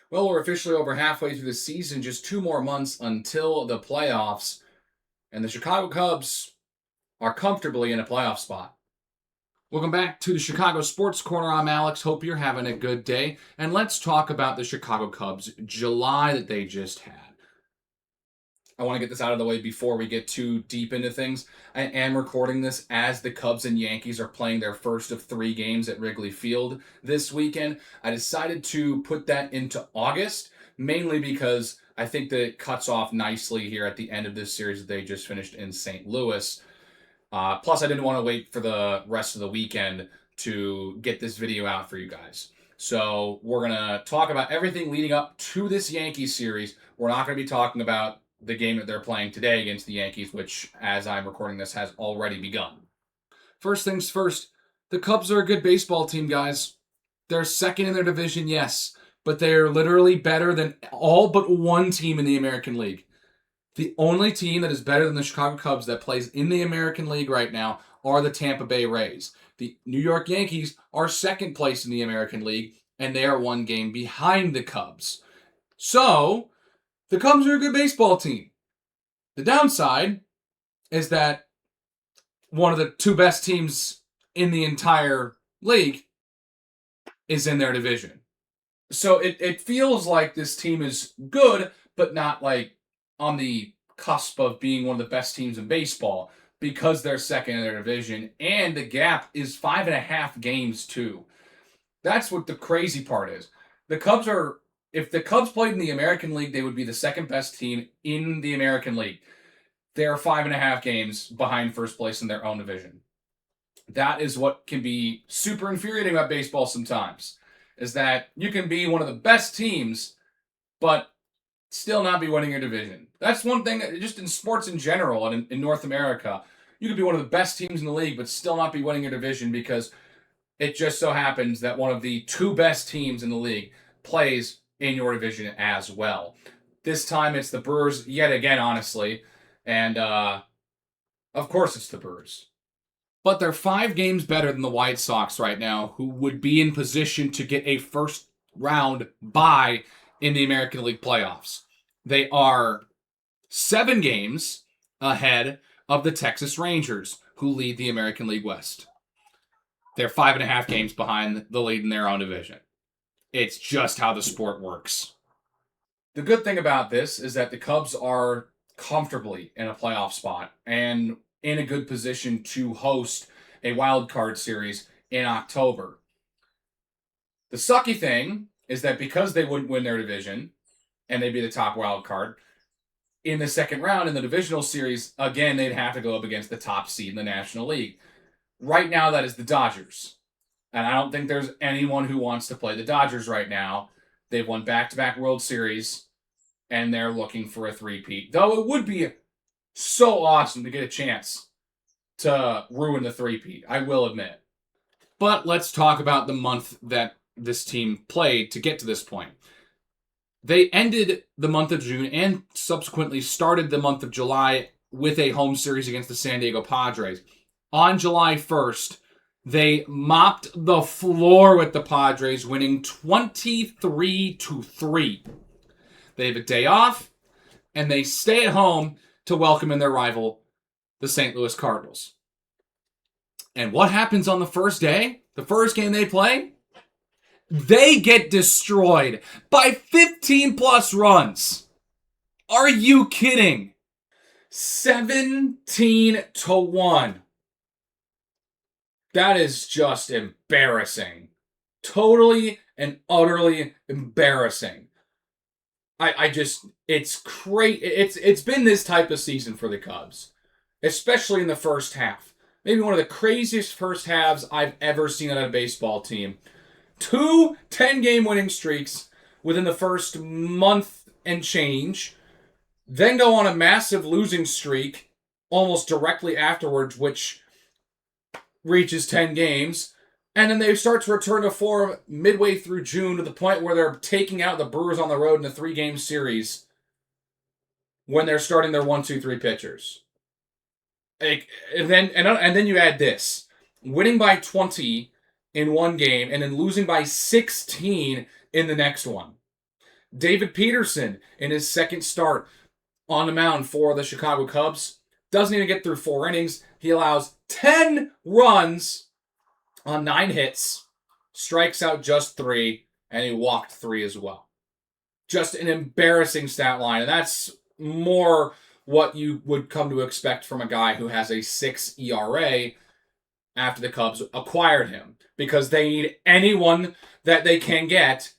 Well, we're officially over halfway through the season, just 2 more months until the playoffs, and the Chicago Cubs are comfortably in a playoff spot. Welcome back to the Chicago Sports Corner. I'm Alex. Hope you're having a good day. And let's talk about the Chicago Cubs July that they just had. I want to get this out of the way before we get too deep into things. I am recording this as the Cubs and Yankees are playing their first of 3 games at Wrigley Field this weekend. I decided to put that into August, mainly because I think that it cuts off nicely here at the end of this series that they just finished in St. Louis. Plus, I didn't want to wait for the rest of the weekend to get this video out for you guys. So we're going to talk about everything leading up to this Yankees series. We're not going to be talking about the game that they're playing today against the Yankees, which, as I'm recording this, has already begun. First things first, the Cubs are a good baseball team, guys. They're second in their division, yes, but they're literally better than all but one team in the American League. The only team that is better than the Chicago Cubs that plays in the American League right now are the Tampa Bay Rays. The New York Yankees are second place in the American League, and they are 1 game behind the Cubs. So, the Cubs are a good baseball team. The downside is that one of the 2 best teams in the entire league is in their division. So it feels like this team is good, but not like on the cusp of being one of the best teams in baseball because they're second in their division, and the gap is 5.5 games too. That's what the crazy part is. If the Cubs played in the American League, they would be the second best team in the American League. They are 5.5 games behind first place in their own division. That is what can be super infuriating about baseball sometimes, is that you can be one of the best teams, but still not be winning your division. That's one thing, just in sports in general and in North America, you could be one of the best teams in the league, but still not be winning your division because it just so happens that one of the 2 best teams in the league plays in your division as well. This time it's the Brewers yet again, honestly. And, of course it's the Brewers. But they're 5 games better than the White Sox right now, who would be in position to get a first round bye in the American League playoffs. They are 7 games ahead of the Texas Rangers, who lead the American League West. They're 5.5 games behind the lead in their own division. It's just how the sport works. The good thing about this is that the Cubs are comfortably in a playoff spot and in a good position to host a wild card series in October. The sucky thing is that because they wouldn't win their division and they'd be the top wild card, in the second round in the divisional series, again, they'd have to go up against the top seed in the National League. Right now, that is the Dodgers. And I don't think there's anyone who wants to play the Dodgers right now. They've won back-to-back World Series, and they're looking for a three-peat. Though it would be so awesome to get a chance to ruin the three-peat, I will admit. But let's talk about the month that this team played to get to this point. They ended the month of June and subsequently started the month of July with a home series against the San Diego Padres. On July 1st, they mopped the floor with the Padres, winning 23-3. They have a day off, and they stay at home to welcome in their rival, the St. Louis Cardinals. And what happens on the first day? The first game they play? They get destroyed by 15-plus runs. Are you kidding? 17-1. That is just embarrassing. Totally and utterly embarrassing. It's great. It's been this type of season for the Cubs, especially in the first half. Maybe one of the craziest first halves I've ever seen on a baseball team. 2 10-game winning streaks within the first month and change, then go on a massive losing streak almost directly afterwards, which reaches 10 games, and then they start to return to form midway through June to the point where they're taking out the Brewers on the road in a 3-game series when they're starting their 1-2-3 pitchers. And then you add this. Winning by 20 in one game and then losing by 16 in the next one. David Peterson, in his second start on the mound for the Chicago Cubs, doesn't even get through 4 innings. He allows 10 runs on 9 hits, strikes out just 3, and he walked 3 as well. Just an embarrassing stat line, and that's more what you would come to expect from a guy who has a 6 ERA after the Cubs acquired him, because they need anyone that they can get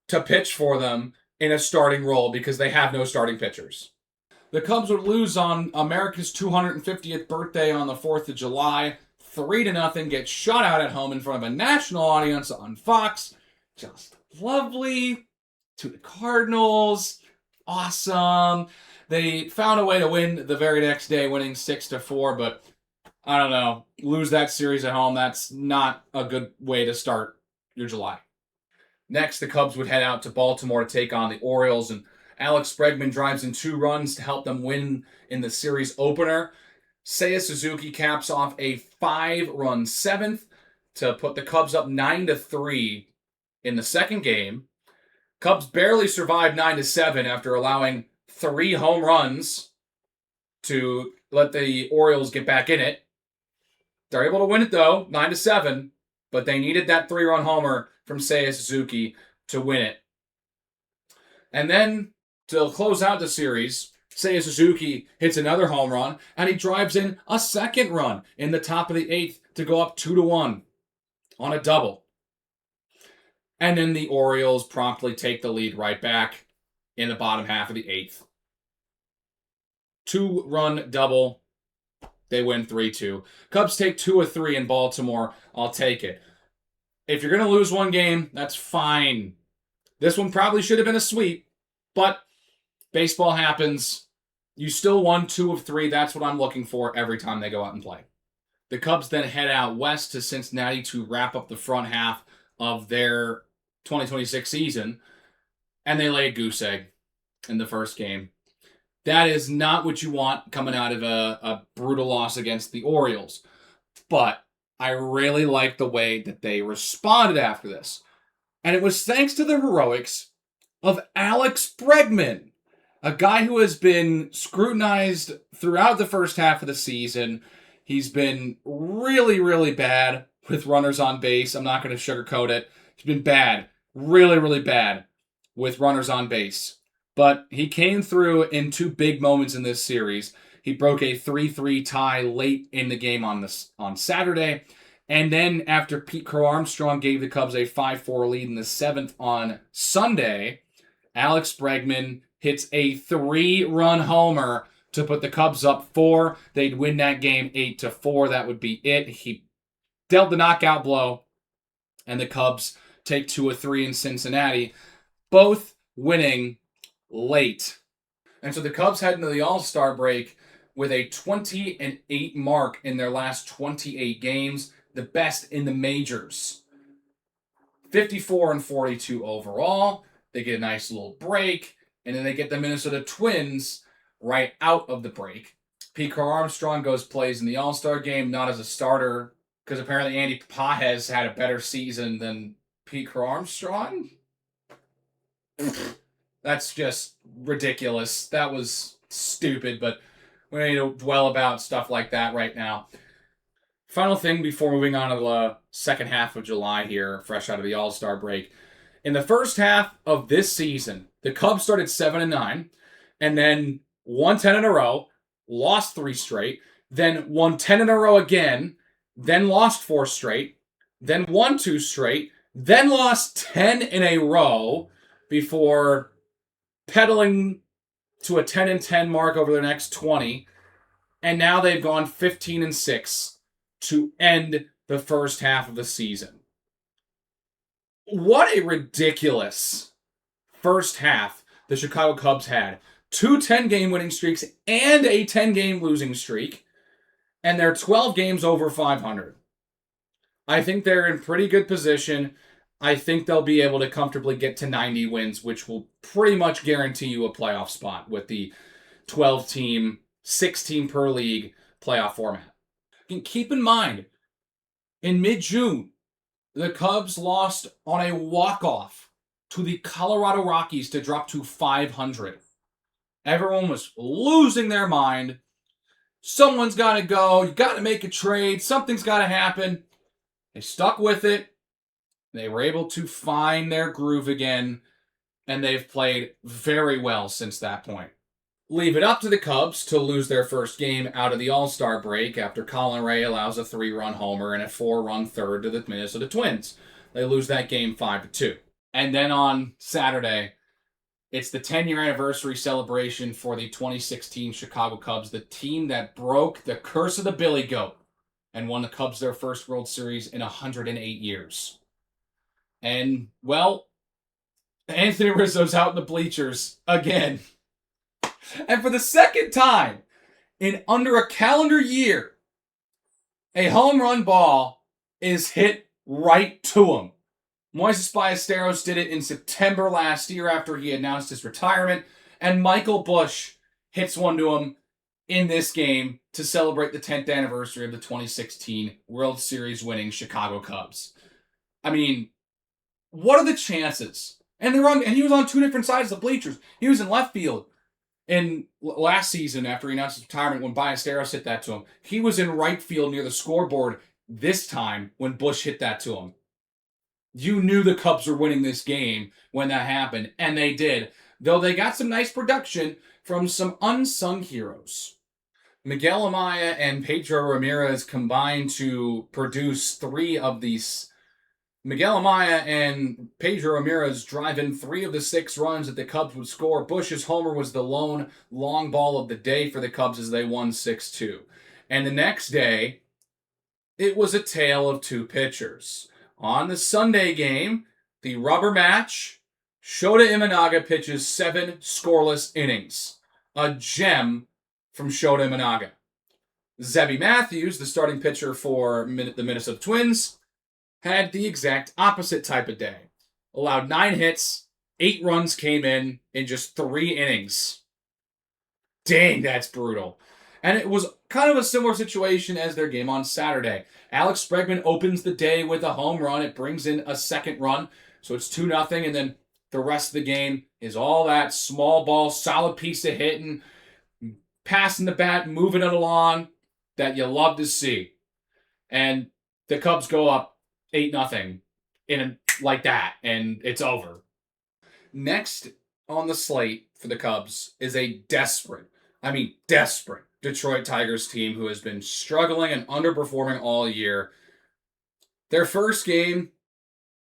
to pitch for them in a starting role because they have no starting pitchers. The Cubs would lose on America's 250th birthday on the 4th of July, 3-0, get shut out at home in front of a national audience on Fox. Just lovely. To the Cardinals. Awesome. They found a way to win the very next day, winning 6-4, but I don't know. Lose that series at home. That's not a good way to start your July. Next, the Cubs would head out to Baltimore to take on the Orioles, and Alex Bregman drives in 2 runs to help them win in the series opener. Seiya Suzuki caps off a 5-run 7th to put the Cubs up 9-3 in the second game. Cubs barely survived 9-7 after allowing 3 home runs to let the Orioles get back in it. They're able to win it, though, 9-7, but they needed that 3-run homer from Seiya Suzuki to win it. And then, to close out the series, Seiya Suzuki hits another home run, and he drives in a second run in the top of the 8th to go up 2-1 on a double. And then the Orioles promptly take the lead right back in the bottom half of the 8th. 2-run double. They win 3-2. Cubs take 2 of 3 in Baltimore. I'll take it. If you're going to lose one game, that's fine. This one probably should have been a sweep, but baseball happens. You still won 2 of 3. That's what I'm looking for every time they go out and play. The Cubs then head out west to Cincinnati to wrap up the front half of their 2026 season, and they lay a goose egg in the first game. That is not what you want coming out of a brutal loss against the Orioles. But I really like the way that they responded after this. And it was thanks to the heroics of Alex Bregman, a guy who has been scrutinized throughout the first half of the season. He's been really, really bad with runners on base. I'm not going to sugarcoat it. He's been bad, really, really bad with runners on base. But he came through in 2 big moments in this series. He broke a 3-3 tie late in the game on Saturday. And then after Pete Crow-Armstrong gave the Cubs a 5-4 lead in the 7th on Sunday, Alex Bregman hits a 3-run homer to put the Cubs up 4. They'd win that game 8-4. That would be it. He dealt the knockout blow, and the Cubs take 2 of 3 in Cincinnati, both winning late. And so the Cubs head into the All-Star break with a 20-8 mark in their last 28 games, the best in the majors. 54-42 overall. They get a nice little break, and then they get the Minnesota Twins right out of the break. Pete Crow-Armstrong plays in the All-Star game, not as a starter, because apparently Andy Pages had a better season than Pete Crow-Armstrong. That's just ridiculous. That was stupid, but we don't need to dwell about stuff like that right now. Final thing before moving on to the second half of July here, fresh out of the All-Star break. In the first half of this season, the Cubs started 7-9, and then won 10 in a row, lost 3 straight, then won 10 in a row again, then lost 4 straight, then won 2 straight, then lost 10 in a row before pedaling to a 10-10 mark over the next 20, and now they've gone 15-6 to end the first half of the season. What a ridiculous first half the Chicago Cubs had. 2 10-game winning streaks and a 10-game losing streak, and they're 12 games over 500. I think they're in pretty good position. I think they'll be able to comfortably get to 90 wins, which will pretty much guarantee you a playoff spot with the 12-team, 6-team per league playoff format. And keep in mind, in mid-June, the Cubs lost on a walk-off to the Colorado Rockies to drop to 500. Everyone was losing their mind. Someone's got to go. You got to make a trade. Something's got to happen. They stuck with it. They were able to find their groove again, and they've played very well since that point. Leave it up to the Cubs to lose their first game out of the All-Star break after Colin Ray allows a 3-run homer and a 4-run third to the Minnesota Twins. They lose that game 5-2. And then on Saturday, it's the 10-year anniversary celebration for the 2016 Chicago Cubs, the team that broke the curse of the Billy Goat and won the Cubs their first World Series in 108 years. And, well, Anthony Rizzo's out in the bleachers again. And for the second time in under a calendar year, a home run ball is hit right to him. Moises Ballesteros did it in September last year after he announced his retirement, and Michael Busch hits one to him in this game to celebrate the 10th anniversary of the 2016 World Series winning Chicago Cubs. I mean, what are the chances? And he was on two different sides of the bleachers. He was in left field in last season after he announced his retirement when Ballesteros hit that to him. He was in right field near the scoreboard this time when Busch hit that to him. You knew the Cubs were winning this game when that happened, and they did. Though they got some nice production from some unsung heroes. Miguel Amaya and Pedro Ramirez combined to produce 3 of these. Miguel Amaya and Pedro Ramirez drive in 3 of the 6 runs that the Cubs would score. Busch's homer was the lone long ball of the day for the Cubs as they won 6-2. And the next day, it was a tale of 2 pitchers. On the Sunday game, the rubber match, Shota Imanaga pitches 7 scoreless innings. A gem from Shota Imanaga. Zebby Matthews, the starting pitcher for the Minnesota Twins, had the exact opposite type of day. Allowed 9 hits, 8 runs came in just 3 innings. Dang, that's brutal. And it was kind of a similar situation as their game on Saturday. Alex Bregman opens the day with a home run. It brings in a second run. So it's 2-0. And then the rest of the game is all that small ball, solid piece of hitting, passing the bat, moving it along that you love to see. And the Cubs go up 8-0 like that. And it's over. Next on the slate for the Cubs is a desperate Detroit Tigers team who has been struggling and underperforming all year. Their first game,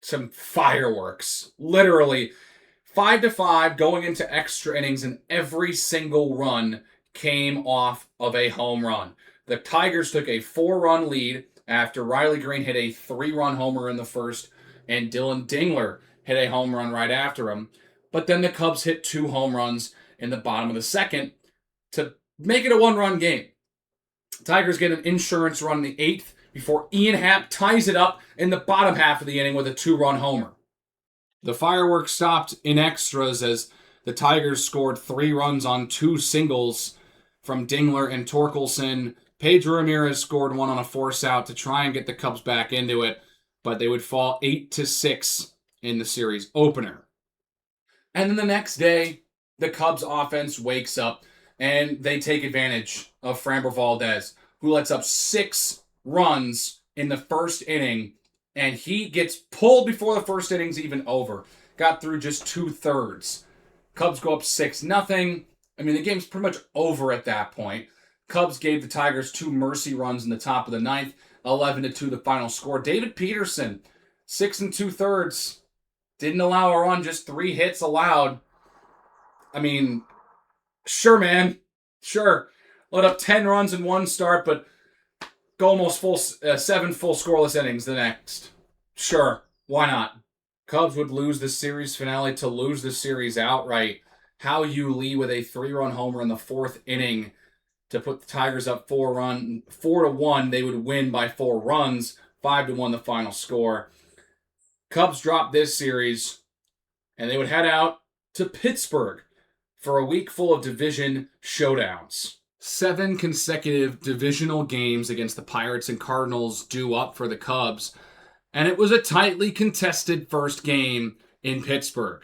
some fireworks. Literally, 5-5 going into extra innings, and every single run came off of a home run. The Tigers took a 4-run lead after Riley Green hit a 3-run homer in the first, and Dylan Dingler hit a home run right after him. But then the Cubs hit 2 home runs in the bottom of the second to make it a 1-run game. Tigers get an insurance run in the 8th before Ian Happ ties it up in the bottom half of the inning with a 2-run homer. The fireworks stopped in extras as the Tigers scored 3 runs on 2 singles from Dingler and Torkelson. Pedro Ramirez scored 1 on a force out to try and get the Cubs back into it, but they would fall 8-6 in the series opener. And then the next day, the Cubs offense wakes up and they take advantage of Framber Valdez, who lets up 6 runs in the first inning, and he gets pulled before the first inning's even over. Got through just 2/3. Cubs go up 6-0. I mean, the game's pretty much over at that point. Cubs gave the Tigers 2 mercy runs in the top of the 9th, 11-2 the final score. David Peterson, 6 2/3, didn't allow a run, just 3 hits allowed. I mean, sure, man. Sure. Let up 10 runs in 1 start, but go almost 7 full scoreless innings the next. Sure. Why not? Cubs would lose the series finale to lose the series outright. Hao Yu Lee with a 3-run homer in the 4th inning to put the Tigers up 4-1. They would win by 4 runs. 5-1 the final score. Cubs dropped this series, and they would head out to Pittsburgh for a week full of division showdowns. 7 consecutive divisional games against the Pirates and Cardinals due up for the Cubs, and it was a tightly contested first game in Pittsburgh.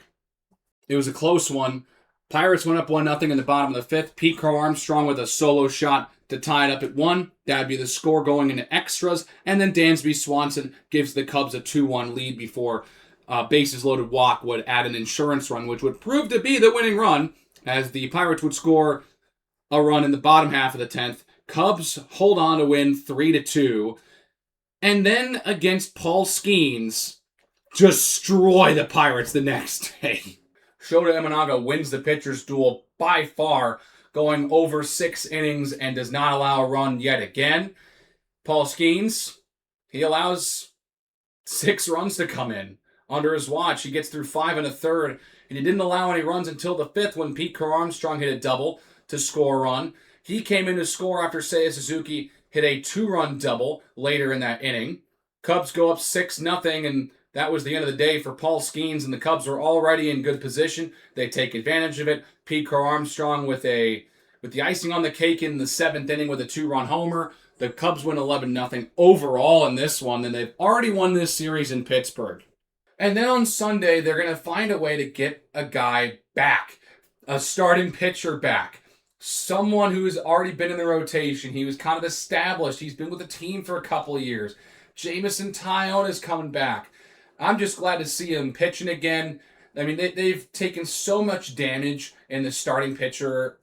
It was a close one. Pirates went up 1-0 in the bottom of the fifth. Pete Crow-Armstrong with a solo shot to tie it up at 1. That'd be the score going into extras. And then Dansby Swanson gives the Cubs a 2-1 lead before bases loaded walk would add an insurance run, which would prove to be the winning run, as the Pirates would score a run in the bottom half of the 10th. Cubs hold on to win 3-2. And then against Paul Skeens, destroy the Pirates the next day. Shota Imanaga wins the pitcher's duel by far, going over 6 innings and does not allow a run yet again. Paul Skeens, he allows 6 runs to come in. Under his watch, he gets through 5 1/3, and he didn't allow any runs until the 5th when Pete Crow-Armstrong hit a double to score a run. He came in to score after Seiya Suzuki hit a 2-run double later in that inning. Cubs go up 6-0, and that was the end of the day for Paul Skeens, and the Cubs were already in good position. They take advantage of it. Pete Crow-Armstrong with the icing on the cake in the 7th inning with a 2-run homer. The Cubs win 11-0 overall in this one, and they've already won this series in Pittsburgh. And then on Sunday, they're going to find a way to get a guy back, a starting pitcher back, someone who's already been in the rotation. He was kind of established. He's been with the team for a couple of years. Jameson Taillon is coming back. I'm just glad to see him pitching again. I mean, they've taken so much damage in the starting pitcher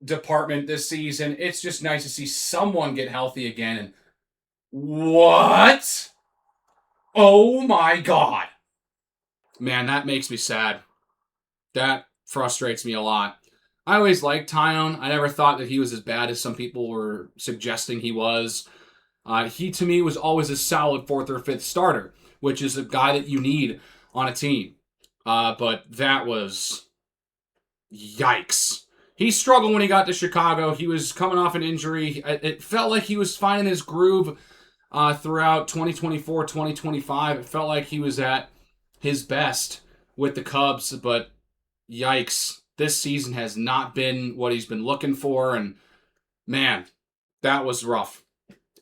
department this season. It's just nice to see someone get healthy again. And what? Oh my God. Man, that makes me sad. That frustrates me a lot. I always liked Taillon. I never thought that he was as bad as some people were suggesting he was. He, to me, was always a solid 4th or 5th starter, which is a guy that you need on a team. But that was... yikes. He struggled when he got to Chicago. He was coming off an injury. It felt like he was finding his groove throughout 2024, 2025. It felt like he was at his best with the Cubs, but yikes. This season has not been what he's been looking for, and man, that was rough.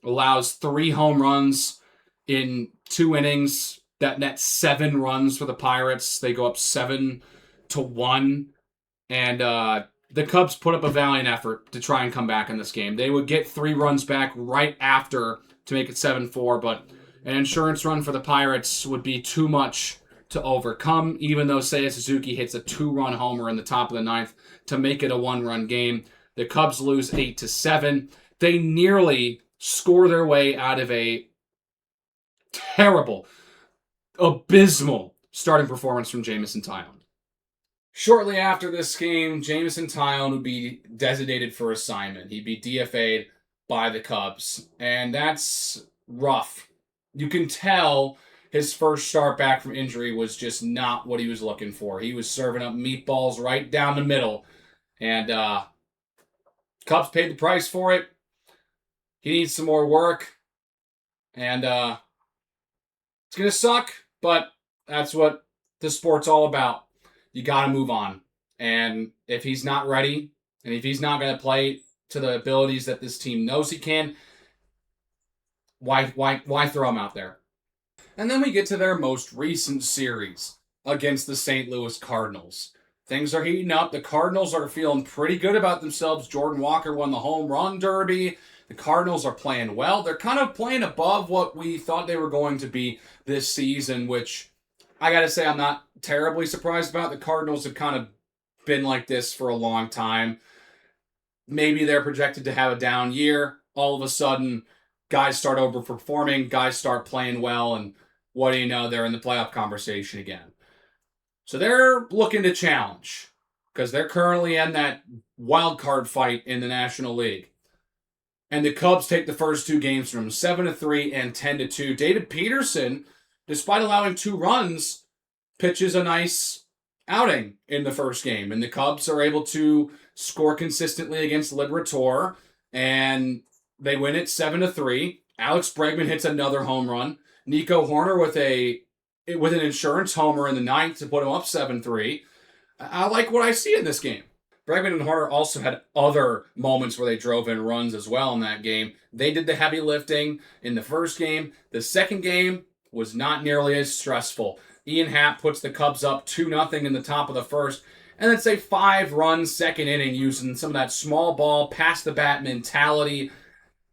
Allows 3 home runs in 2 innings. That nets 7 runs for the Pirates. They go up 7-1, and the Cubs put up a valiant effort to try and come back in this game. They would get 3 runs back right after to make it 7-4, but an insurance run for the Pirates would be too much to overcome, even though Seiya Suzuki hits a 2-run homer in the top of the 9th to make it a 1-run game. The Cubs lose 8-7. They nearly score their way out of a terrible, abysmal starting performance from Jameson Taillon. Shortly after this game, Jameson Taillon would be designated for assignment. He'd be DFA'd by the Cubs, and that's rough. You can tell his first start back from injury was just not what he was looking for. He was serving up meatballs right down the middle. And Cubs paid the price for it. He needs some more work. And it's going to suck, but that's what the sport's all about. You got to move on. And if he's not ready, and if he's not going to play to the abilities that this team knows he can, why throw him out there? And then we get to their most recent series against the St. Louis Cardinals. Things are heating up. The Cardinals are feeling pretty good about themselves. Jordan Walker won the home run derby. The Cardinals are playing well. They're kind of playing above what we thought they were going to be this season, which I got to say I'm not terribly surprised about. The Cardinals have kind of been like this for a long time. Maybe they're projected to have a down year. All of a sudden, guys start overperforming, guys start playing well, and what do you know, they're in the playoff conversation again. So they're looking to challenge because they're currently in that wild card fight in the National League. And the Cubs take the first 2 games from 7-3 and 10-2. David Peterson, despite allowing 2 runs, pitches a nice outing in the first game. And the Cubs are able to score consistently against Liberatore, and they win it 7-3. Alex Bregman hits another home run. Nico Horner with an insurance homer in the 9th to put him up 7-3. I like what I see in this game. Bregman and Horner also had other moments where they drove in runs as well in that game. They did the heavy lifting in the first game. The second game was not nearly as stressful. Ian Happ puts the Cubs up 2-0 in the top of the first. And then say 5-run second inning using some of that small ball, pass the bat mentality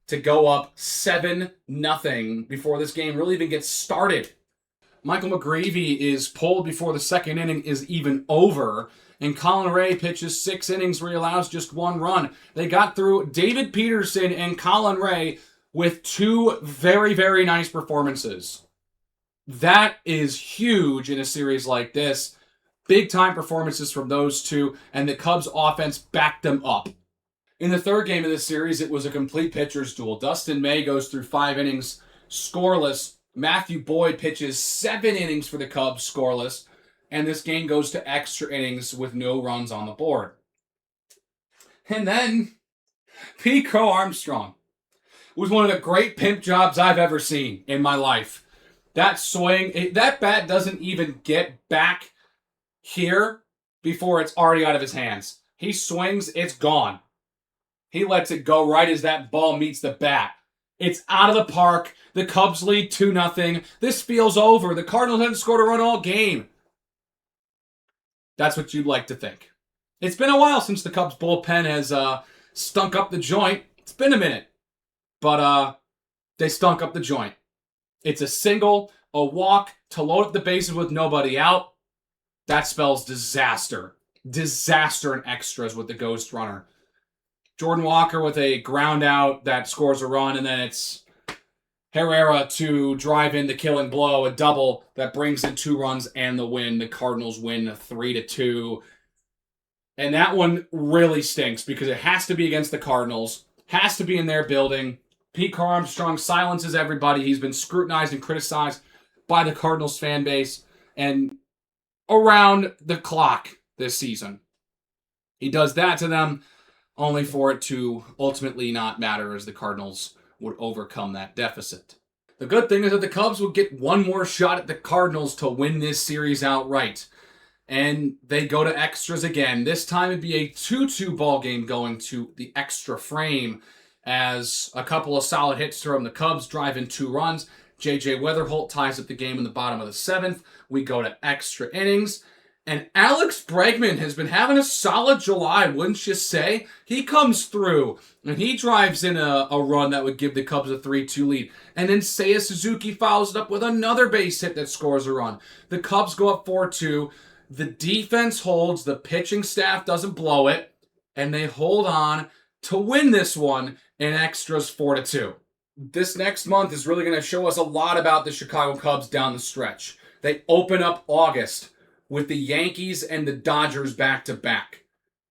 to go up 7-0 before this game really even gets started. Michael McGreevy is pulled before the second inning is even over. And Colin Ray pitches 6 innings where he allows just 1 run. They got through David Peterson and Colin Ray with 2 very, very nice performances. That is huge in a series like this. Big-time performances from those two, and the Cubs offense backed them up. In the third game of this series, it was a complete pitcher's duel. Dustin May goes through 5 innings scoreless. Matthew Boyd pitches 7 innings for the Cubs scoreless. And this game goes to extra innings with no runs on the board. And then, Crow-Armstrong was one of the great pimp jobs I've ever seen in my life. That swing, that bat doesn't even get back here before it's already out of his hands. He swings, it's gone. He lets it go right as that ball meets the bat. It's out of the park. The Cubs lead 2-0. This feels over. The Cardinals haven't scored a run all game. That's what you'd like to think. It's been a while since the Cubs bullpen has stunk up the joint. It's been a minute. But they stunk up the joint. It's a single, a walk, to load up the bases with nobody out. That spells disaster. Disaster in extras with the ghost runner. Jordan Walker with a ground out that scores a run, and then it's Herrera to drive in the killing blow, a double that brings in 2 runs and the win. The Cardinals win 3-2. And that one really stinks because it has to be against the Cardinals, has to be in their building. Crow-Armstrong silences everybody. He's been scrutinized and criticized by the Cardinals fan base and around the clock this season. He does that to them only for it to ultimately not matter as the Cardinals would overcome that deficit. The good thing is that the Cubs would get one more shot at the Cardinals to win this series outright. And they go to extras again. This time it'd be a 2-2 ball game going to the extra frame as a couple of solid hits from the Cubs drive in 2 runs. J.J. Weatherholt ties up the game in the bottom of the 7th. We go to extra innings. And Alex Bregman has been having a solid July, wouldn't you say? He comes through, and he drives in a run that would give the Cubs a 3-2 lead. And then Seiya Suzuki follows it up with another base hit that scores a run. The Cubs go up 4-2. The defense holds, the pitching staff doesn't blow it, and they hold on to win this one in extras 4-2. This next month is really going to show us a lot about the Chicago Cubs down the stretch. They open up August with the Yankees and the Dodgers back-to-back.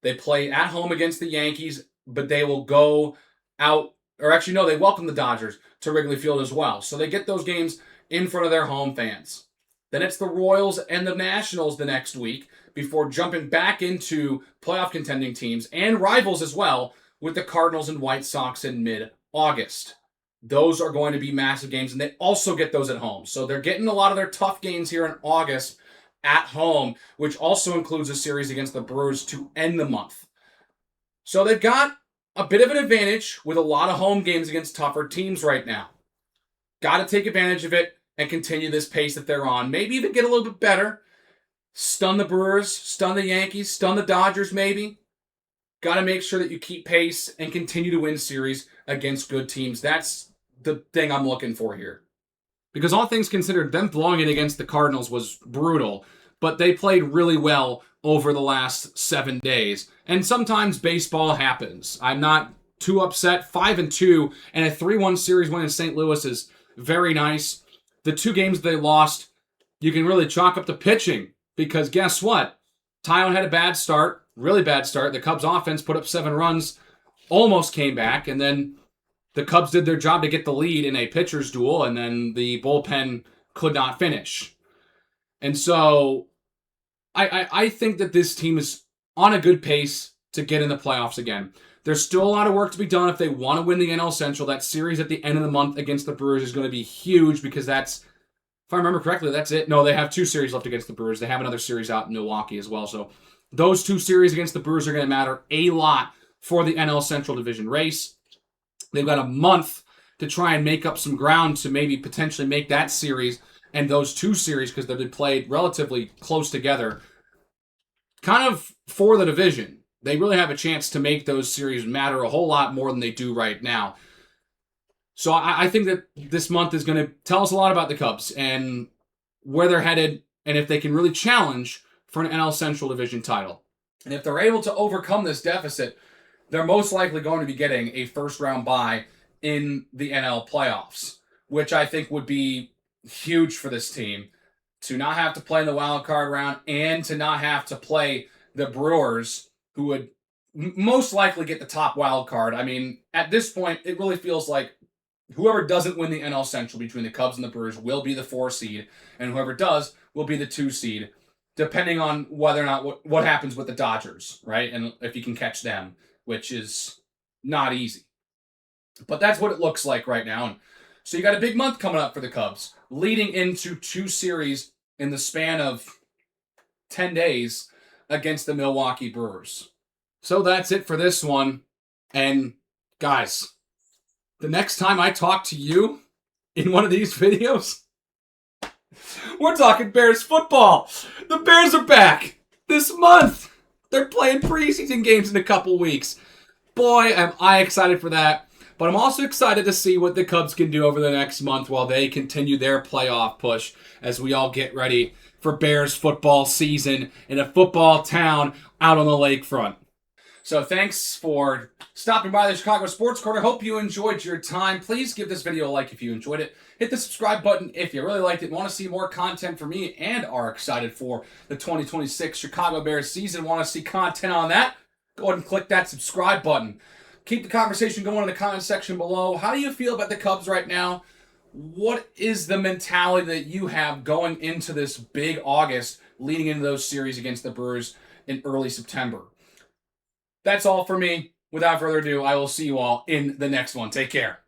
They play at home against the Yankees, but they will go out, or actually no, they welcome the Dodgers to Wrigley Field as well. So they get those games in front of their home fans. Then it's the Royals and the Nationals the next week before jumping back into playoff contending teams and rivals as well with the Cardinals and White Sox in mid-August. Those are going to be massive games, and they also get those at home. So they're getting a lot of their tough games here in August at home, which also includes a series against the Brewers to end the month. So they've got a bit of an advantage with a lot of home games against tougher teams right now. Got to take advantage of it and continue this pace that they're on. Maybe even get a little bit better. Stun the Brewers, stun the Yankees, stun the Dodgers maybe. Got to make sure that you keep pace and continue to win series against good teams. That's the thing I'm looking for here. Because all things considered, them blowing it against the Cardinals was brutal, but they played really well over the last 7 days. And sometimes baseball happens. I'm not too upset. 5-2 and a 3-1 series win in St. Louis is very nice. The 2 games they lost, you can really chalk up the pitching because guess what? Tyon had a bad start, really bad start. The Cubs offense put up 7 runs, almost came back, and then the Cubs did their job to get the lead in a pitcher's duel, and then the bullpen could not finish. And so I think that this team is on a good pace to get in the playoffs again. There's still a lot of work to be done if they want to win the NL Central. That series at the end of the month against the Brewers is going to be huge because that's, if I remember correctly, that's it. No, they have 2 series left against the Brewers. They have another series out in Milwaukee as well. So those 2 series against the Brewers are going to matter a lot for the NL Central Division race. They've got a month to try and make up some ground to maybe potentially make that series and those two series, because they've played relatively close together, kind of for the division. They really have a chance to make those series matter a whole lot more than they do right now. So I think that this month is going to tell us a lot about the Cubs and where they're headed, and if they can really challenge for an NL Central Division title. And if they're able to overcome this deficit, they're most likely going to be getting a first-round bye in the NL playoffs, which I think would be huge for this team, to not have to play in the wild card round and to not have to play the Brewers, who would most likely get the top wild card. I mean, at this point, it really feels like whoever doesn't win the NL Central between the Cubs and the Brewers will be the 4 seed, and whoever does will be the 2 seed, depending on whether or not what happens with the Dodgers, right? And if you can catch them, which is not easy. But that's what it looks like right now. And so you got a big month coming up for the Cubs, leading into 2 series in the span of 10 days against the Milwaukee Brewers. So that's it for this one. And guys, the next time I talk to you in one of these videos, we're talking Bears football. The Bears are back this month. They're playing preseason games in a couple weeks. Boy, am I excited for that. But I'm also excited to see what the Cubs can do over the next month while they continue their playoff push as we all get ready for Bears football season in a football town out on the lakefront. So thanks for stopping by the Chicago Sports Corner. Hope you enjoyed your time. Please give this video a like if you enjoyed it. Hit the subscribe button if you really liked it and want to see more content from me and are excited for the 2026 Chicago Bears season. Want to see content on that? Go ahead and click that subscribe button. Keep the conversation going in the comment section below. How do you feel about the Cubs right now? What is the mentality that you have going into this big August, leading into those series against the Brewers in early September? That's all for me. Without further ado, I will see you all in the next one. Take care.